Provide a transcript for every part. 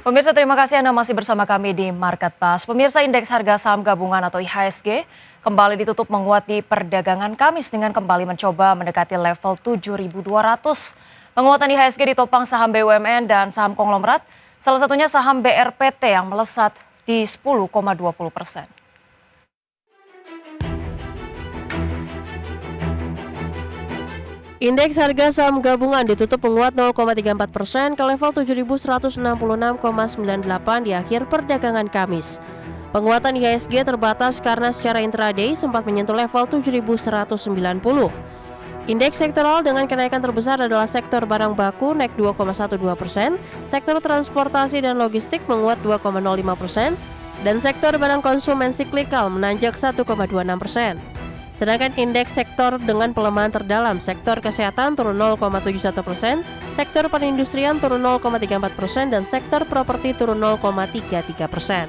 Pemirsa, terima kasih Anda masih bersama kami di Market Pass. Pemirsa, indeks harga saham gabungan atau IHSG kembali ditutup menguat di perdagangan Kamis dengan kembali mencoba mendekati level 7.200. Penguatan IHSG ditopang saham BUMN dan saham konglomerat, salah satunya saham BRPT yang melesat di 10,20%. Indeks harga saham gabungan ditutup menguat 0,34% ke level 7.166,98 di akhir perdagangan Kamis. Penguatan IHSG terbatas karena secara intraday sempat menyentuh level 7.190. Indeks sektoral dengan kenaikan terbesar adalah sektor barang baku naik 2,12%, sektor transportasi dan logistik menguat 2,05%, dan sektor barang konsumen siklikal menanjak 1,26%. Sedangkan indeks sektor dengan pelemahan terdalam, sektor kesehatan turun 0,71%, sektor perindustrian turun 0,34%, dan sektor properti turun 0,33%.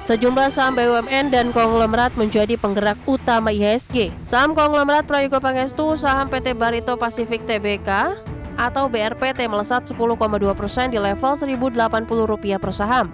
Sejumlah saham BUMN dan konglomerat menjadi penggerak utama IHSG. Saham konglomerat Prayogo Pangestu, saham PT Barito Pacific Tbk atau BRPT melesat 10,2% di level Rp1.080 per saham,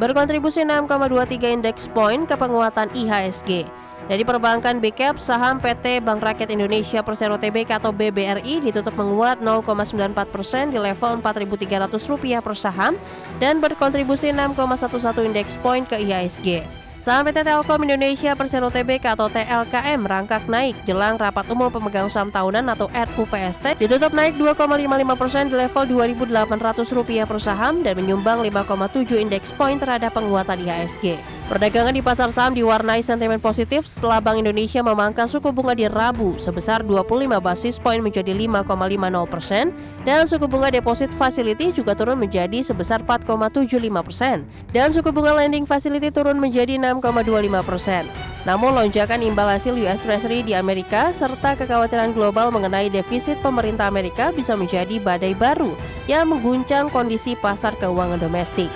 berkontribusi 6,23 indeks point ke penguatan IHSG. Dari perbankan BCAP, saham PT Bank Rakyat Indonesia Persero Tbk atau BBRI ditutup menguat 0,94% di level Rp4.300 per saham dan berkontribusi 6,11 indeks point ke IHSG. Saham PT Telkom Indonesia Persero Tbk atau TLKM merangkak naik jelang rapat umum pemegang saham tahunan atau RUPST ditutup naik 2,55% di level Rp2.800 per saham dan menyumbang 5,7 indeks point terhadap penguatan IHSG. Perdagangan di pasar saham diwarnai sentimen positif setelah Bank Indonesia memangkas suku bunga di Rabu sebesar 25 basis poin menjadi 5,50% dan suku bunga deposit facility juga turun menjadi sebesar 4,75% dan suku bunga lending facility turun menjadi 6,25%. Namun lonjakan imbal hasil US Treasury di Amerika serta kekhawatiran global mengenai defisit pemerintah Amerika bisa menjadi badai baru yang mengguncang kondisi pasar keuangan domestik.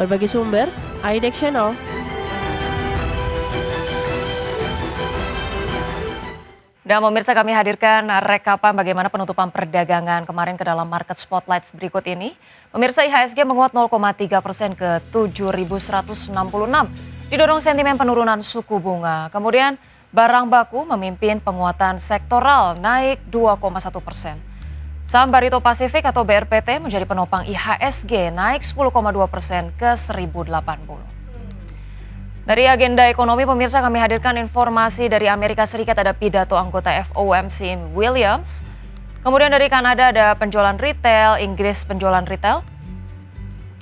Berbagai sumber, IDEX Channel. Dan pemirsa, kami hadirkan rekapan bagaimana penutupan perdagangan kemarin ke dalam market spotlight berikut ini. Pemirsa, IHSG menguat 0,3% ke 7.166. Didorong sentimen penurunan suku bunga. Kemudian barang baku memimpin penguatan sektoral naik 2,1%. Saham Barito Pacific atau BRPT menjadi penopang IHSG naik 10,2% ke 1.080. Dari agenda ekonomi, pemirsa, kami hadirkan informasi dari Amerika Serikat ada pidato anggota FOMC Williams. Kemudian dari Kanada ada penjualan retail, Inggris penjualan retail,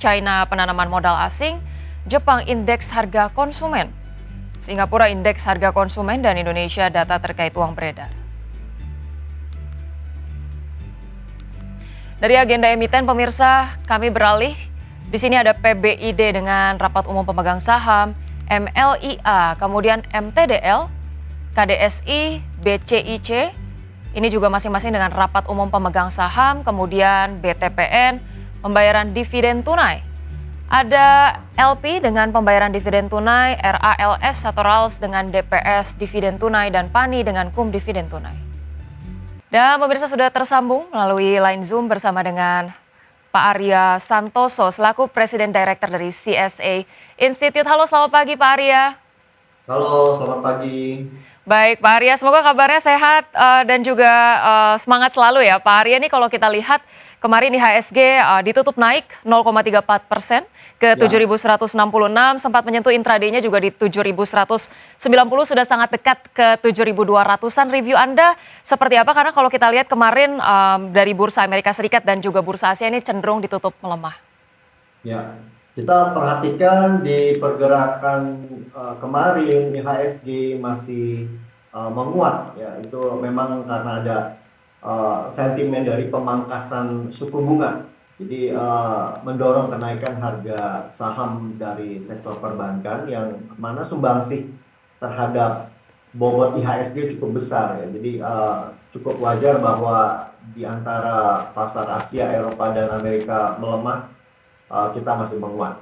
China penanaman modal asing, Jepang indeks harga konsumen, Singapura indeks harga konsumen, dan Indonesia data terkait uang beredar. Dari agenda emiten, pemirsa, kami beralih. Di sini ada PBID dengan rapat umum pemegang saham, MLIA, kemudian MTDL, KDSI, BCIC, ini juga masing-masing dengan rapat umum pemegang saham, kemudian BTPN, pembayaran dividen tunai. Ada LP dengan pembayaran dividen tunai, RALS atau RALS dengan DPS dividen tunai, dan PANI dengan KUM dividen tunai. Dan pemirsa, sudah tersambung melalui line Zoom bersama dengan Pak Arya Santoso selaku Presiden Director dari CSA Institute. Halo, selamat pagi Pak Arya. Halo, selamat pagi. Baik Pak Arya, semoga kabarnya sehat dan juga semangat selalu ya Pak Arya. Ini kalau kita lihat kemarin IHSG ditutup naik 0,34% ke 7.166, sempat menyentuh intraday-nya juga di 7.190, sudah sangat dekat ke 7.200-an. Review Anda seperti apa? Karena kalau kita lihat kemarin dari Bursa Amerika Serikat dan juga Bursa Asia ini cenderung ditutup melemah. Ya, kita perhatikan di pergerakan kemarin IHSG masih menguat ya. Itu memang karena ada sentimen dari pemangkasan suku bunga. Jadi mendorong kenaikan harga saham dari sektor perbankan yang mana sumbangsih terhadap bobot IHSG cukup besar ya. Jadi cukup wajar bahwa di antara pasar Asia, Eropa, dan Amerika melemah, kita masih menguat.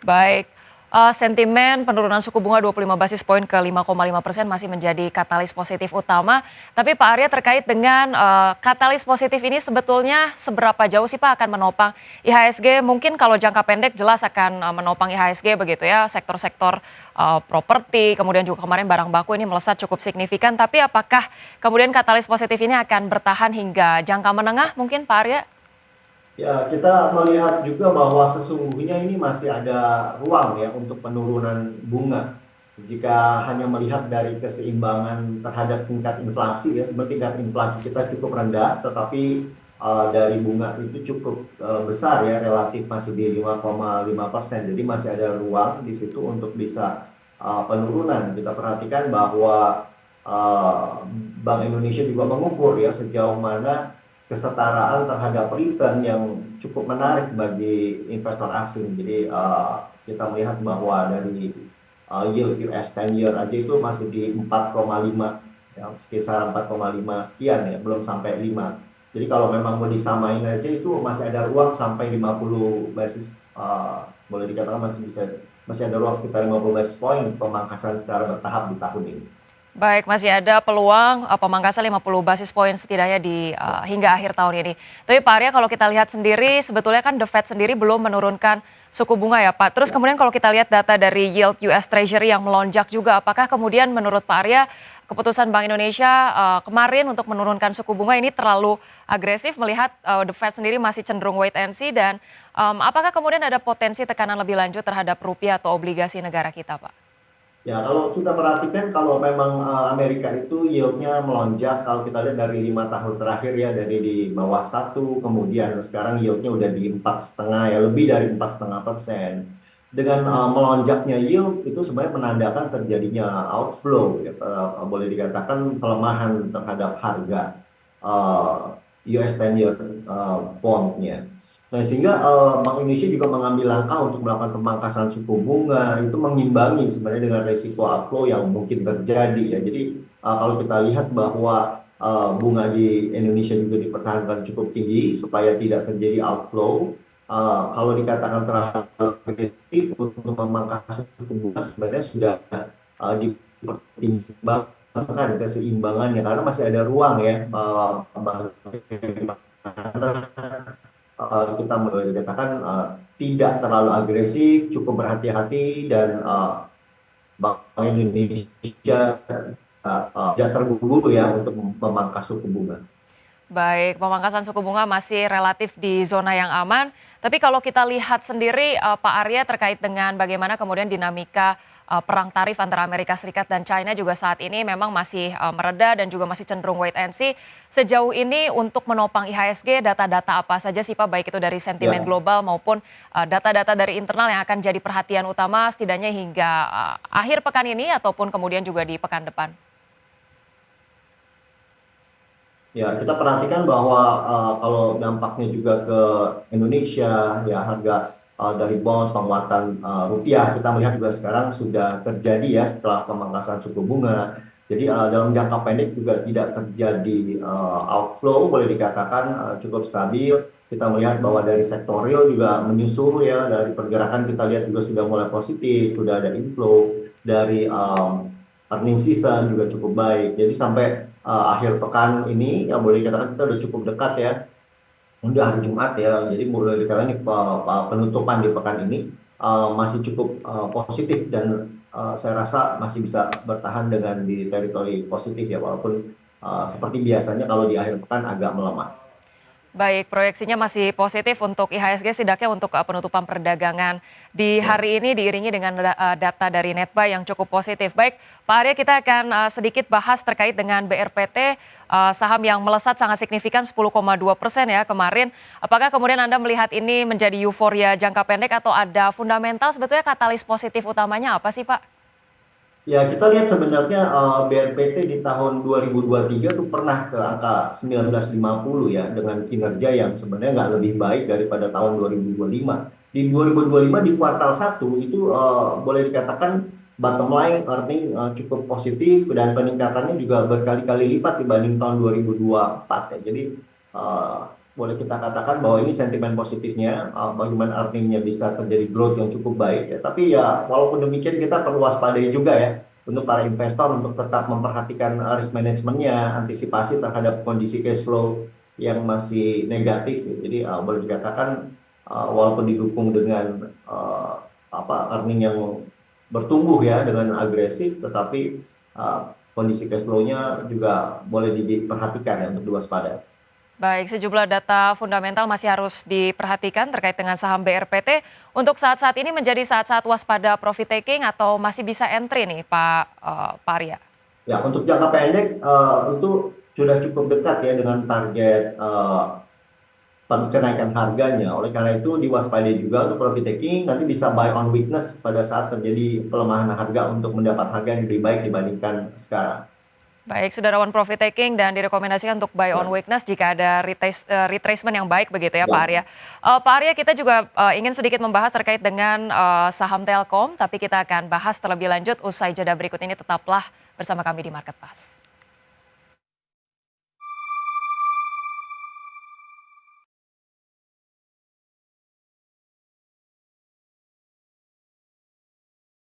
Baik, sentimen penurunan suku bunga 25 basis poin ke 5,5% masih menjadi katalis positif utama. Tapi Pak Arya terkait dengan katalis positif ini sebetulnya seberapa jauh sih Pak akan menopang IHSG? Mungkin kalau jangka pendek jelas akan menopang IHSG begitu ya, sektor-sektor properti, kemudian juga kemarin barang baku ini melesat cukup signifikan. Tapi apakah kemudian katalis positif ini akan bertahan hingga jangka menengah mungkin Pak Arya? Ya, kita melihat juga bahwa sesungguhnya ini masih ada ruang ya untuk penurunan bunga. Jika hanya melihat dari keseimbangan terhadap tingkat inflasi ya, seperti tingkat inflasi kita cukup rendah, tetapi dari bunga itu cukup besar ya, relatif masih di 5,5%. Jadi masih ada ruang di situ untuk bisa penurunan. Kita perhatikan bahwa Bank Indonesia juga mengukur ya sejauh mana kesetaraan terhadap return yang cukup menarik bagi investor asing. Jadi kita melihat bahwa dari yield US 10 year aja itu masih di 4,5 ya, sekitar 4,5 sekian ya, belum sampai 5. Jadi kalau memang mau disamain aja itu masih ada ruang sampai 50 basis boleh dikatakan masih ada ruang sekitar 50 basis point pemangkasan secara bertahap di tahun ini. Baik, masih ada peluang pemangkasan 50 basis poin setidaknya di hingga akhir tahun ini. Tapi Pak Arya kalau kita lihat sendiri sebetulnya kan The Fed sendiri belum menurunkan suku bunga ya Pak. Terus kemudian kalau kita lihat data dari yield US Treasury yang melonjak juga, apakah kemudian menurut Pak Arya keputusan Bank Indonesia kemarin untuk menurunkan suku bunga ini terlalu agresif melihat The Fed sendiri masih cenderung wait and see, dan apakah kemudian ada potensi tekanan lebih lanjut terhadap rupiah atau obligasi negara kita Pak? Ya, kalau kita perhatikan kalau memang Amerika itu yieldnya melonjak, kalau kita lihat dari 5 tahun terakhir ya, dari di bawah 1, kemudian sekarang yieldnya udah di 4,5 ya, lebih dari 4,5%. Dengan melonjaknya yield itu sebenarnya menandakan terjadinya outflow ya, boleh dikatakan pelemahan terhadap harga US 10 year bond-nya. Nah, sehingga Bank Indonesia juga mengambil langkah untuk melakukan pemangkasan suku bunga, itu mengimbangi sebenarnya dengan risiko outflow yang mungkin terjadi ya. Jadi kalau kita lihat bahwa bunga di Indonesia juga dipertahankan cukup tinggi supaya tidak terjadi outflow. Kalau dikatakan terlalu agresif untuk memangkas suku bunga sebenarnya sudah dipertimbangkan keseimbangannya karena masih ada ruang ya. Kita boleh dikatakan tidak terlalu agresif, cukup berhati-hati, dan Bank Indonesia tidak terburu-buru ya untuk memangkas suku bunga. Baik, pemangkasan suku bunga masih relatif di zona yang aman. Tapi kalau kita lihat sendiri Pak Arya terkait dengan bagaimana kemudian dinamika perang tarif antara Amerika Serikat dan China juga saat ini memang masih mereda dan juga masih cenderung wait and see. Sejauh ini untuk menopang IHSG, data-data apa saja sih Pak, baik itu dari sentimen global maupun data-data dari internal yang akan jadi perhatian utama setidaknya hingga akhir pekan ini ataupun kemudian juga di pekan depan? Ya, kita perhatikan bahwa kalau dampaknya juga ke Indonesia, ya harga dari bonds, penguatan rupiah, kita melihat juga sekarang sudah terjadi ya setelah pemangkasan suku bunga. Jadi dalam jangka pendek juga tidak terjadi outflow, boleh dikatakan cukup stabil. Kita melihat bahwa dari sektor real juga menyusul ya, dari pergerakan kita lihat juga sudah mulai positif, sudah ada inflow dari earning season juga cukup baik. Jadi sampai akhir pekan ini yang boleh dikatakan kita udah cukup dekat ya, udah hari Jumat ya, jadi boleh dikatakan ini penutupan di pekan ini masih cukup positif, dan saya rasa masih bisa bertahan dengan di teritori positif ya, walaupun seperti biasanya kalau di akhir pekan agak melemah. Baik, proyeksinya masih positif untuk IHSG setidaknya untuk penutupan perdagangan di hari ini diiringi dengan data dari Netbuy yang cukup positif. Baik, Pak Arya, kita akan sedikit bahas terkait dengan BRPT, saham yang melesat sangat signifikan 10,2% ya kemarin. Apakah kemudian Anda melihat ini menjadi euforia jangka pendek atau ada fundamental, sebetulnya katalis positif utamanya apa sih Pak? Ya, kita lihat sebenarnya BRPT di tahun 2023 tuh pernah ke angka 1950 ya, dengan kinerja yang sebenarnya nggak lebih baik daripada tahun 2025. Di 2025 di kuartal 1 itu boleh dikatakan bottom line earning cukup positif, dan peningkatannya juga berkali-kali lipat dibanding tahun 2024 ya. Jadi boleh kita katakan bahwa ini sentimen positifnya, bagaimana earningnya bisa terjadi growth yang cukup baik ya. Tapi ya walaupun demikian kita perlu waspadai juga ya untuk para investor untuk tetap memperhatikan risk manajemennya, antisipasi terhadap kondisi cash flow yang masih negatif. Ya. Jadi boleh dikatakan walaupun didukung dengan earning yang bertumbuh ya dengan agresif, tetapi kondisi cash flow-nya juga boleh diperhatikan ya untuk diwaspadai. Baik, sejumlah data fundamental masih harus diperhatikan terkait dengan saham BRPT. Untuk saat-saat ini menjadi saat-saat waspada profit taking atau masih bisa entry nih Pak Arya? Ya, untuk jangka pendek itu sudah cukup dekat ya dengan target kenaikan harganya. Oleh karena itu diwaspadai juga untuk profit taking, nanti bisa buy on weakness pada saat terjadi pelemahan harga untuk mendapat harga yang lebih baik dibandingkan sekarang. Baik, sudarawan profit taking dan direkomendasikan untuk buy on weakness jika ada retracement yang baik begitu ya Pak Ya. Arya. Pak Arya, kita juga ingin sedikit membahas terkait dengan saham Telkom, tapi kita akan bahas terlebih lanjut usai jeda berikut ini. Tetaplah bersama kami di Market Pass.